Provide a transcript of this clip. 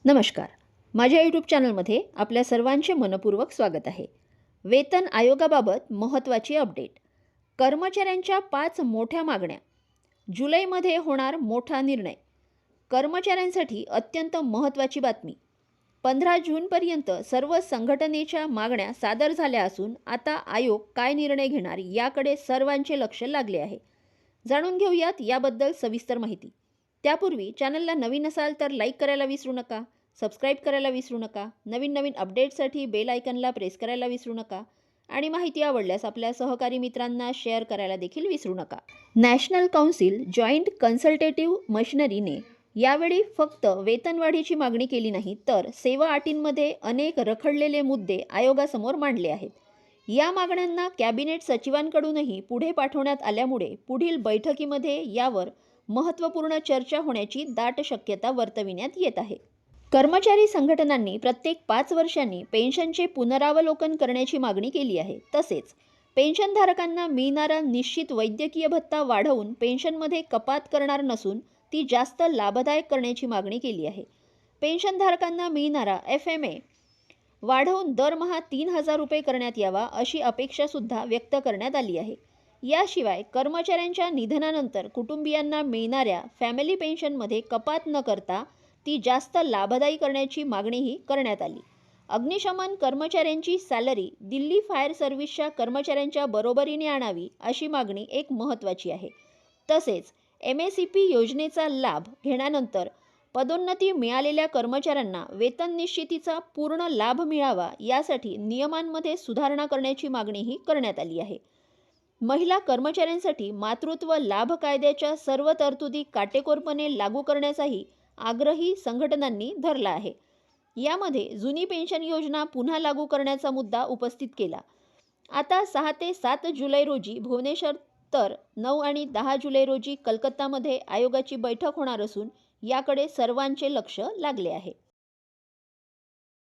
नमस्कार. माझ्या यूट्यूब चॅनलमध्ये आपल्या सर्वांचे मनपूर्वक स्वागत आहे. वेतन आयोगाबाबत महत्त्वाची अपडेट. कर्मचाऱ्यांच्या 5 मोठ्या मागण्या. जुलैमध्ये होणार मोठा निर्णय. कर्मचाऱ्यांसाठी अत्यंत महत्त्वाची बातमी. 15 जूनपर्यंत सर्व संघटनेच्या मागण्या सादर झाल्या असून आता आयोग काय निर्णय घेणार याकडे सर्वांचे लक्ष लागले आहे. जाणून घेऊयात याबद्दल सविस्तर माहिती. त्यापूर्वी चॅनलला नवीन असाल तर लाईक करायला विसरू नका, सबस्क्राईब करायला विसरू नका, नवीन अपडेट्ससाठी बेल आयकनला प्रेस करायला विसरू नका आणि माहिती आवडल्यास आपल्या सहकारी मित्रांना शेअर करायला देखील विसरू नका. नॅशनल काउन्सिल जॉईंट कन्सल्टेटिव्ह मशिनरीने यावेळी फक्त वेतनवाढीची मागणी केली नाही तर सेवा अटींमध्ये अनेक रखडलेले मुद्दे आयोगासमोर मांडले आहेत. या मागण्यांना कॅबिनेट सचिवांकडूनही पुढे पाठवण्यात आल्यामुळे पुढील बैठकीमध्ये यावर महत्त्वपूर्ण चर्चा होण्याची दाट शक्यता वर्तविण्यात येत आहे. कर्मचारी संघटनांनी प्रत्येक 5 वर्षांनी पेन्शनचे पुनरावलोकन करण्याची मागणी केली आहे. तसेच पेन्शनधारकांना मिळणारा निश्चित वैद्यकीय भत्ता वाढवून पेन्शनमध्ये कपात करणार नसून ती जास्त लाभदायक करण्याची मागणी केली आहे. पेन्शनधारकांना मिळणारा FMA वाढवून दरमहा 3,000 रुपये करण्यात यावा अशी अपेक्षासुद्धा व्यक्त करण्यात आली आहे. याशिवाय कर्मचाऱ्यांच्या निधनानंतर कुटुंबियांना मिळणाऱ्या फॅमिली पेन्शनमध्ये कपात न करता ती जास्त लाभदायी करण्याची मागणीही करण्यात आली. अग्निशमन कर्मचाऱ्यांची सॅलरी दिल्ली फायर सर्व्हिसच्या कर्मचाऱ्यांच्या बरोबरीने आणावी अशी मागणी एक महत्त्वाची आहे. तसेच MACP योजनेचा लाभ घेण्यानंतर पदोन्नती मिळालेल्या कर्मचाऱ्यांना वेतन निश्चितीचा पूर्ण लाभ मिळावा यासाठी नियमांमध्ये सुधारणा करण्याची मागणीही करण्यात आली आहे. महिला कर्मचाऱ्यांसाठी मातृत्व लाभ कायद्याच्या सर्व तरतुदी काटेकोरपणे लागू करण्याचाही आग्रही संघटनांनी धरला आहे. यामध्ये जुनी पेन्शन योजना पुन्हा लागू करण्याचा मुद्दा उपस्थित केला. आता 6 ते 7 जुलै रोजी भुवनेश्वर तर 9 आणि 10 जुलै रोजी कलकत्तामध्ये आयोगाची बैठक होणार असून याकडे सर्वांचे लक्ष लागले आहे.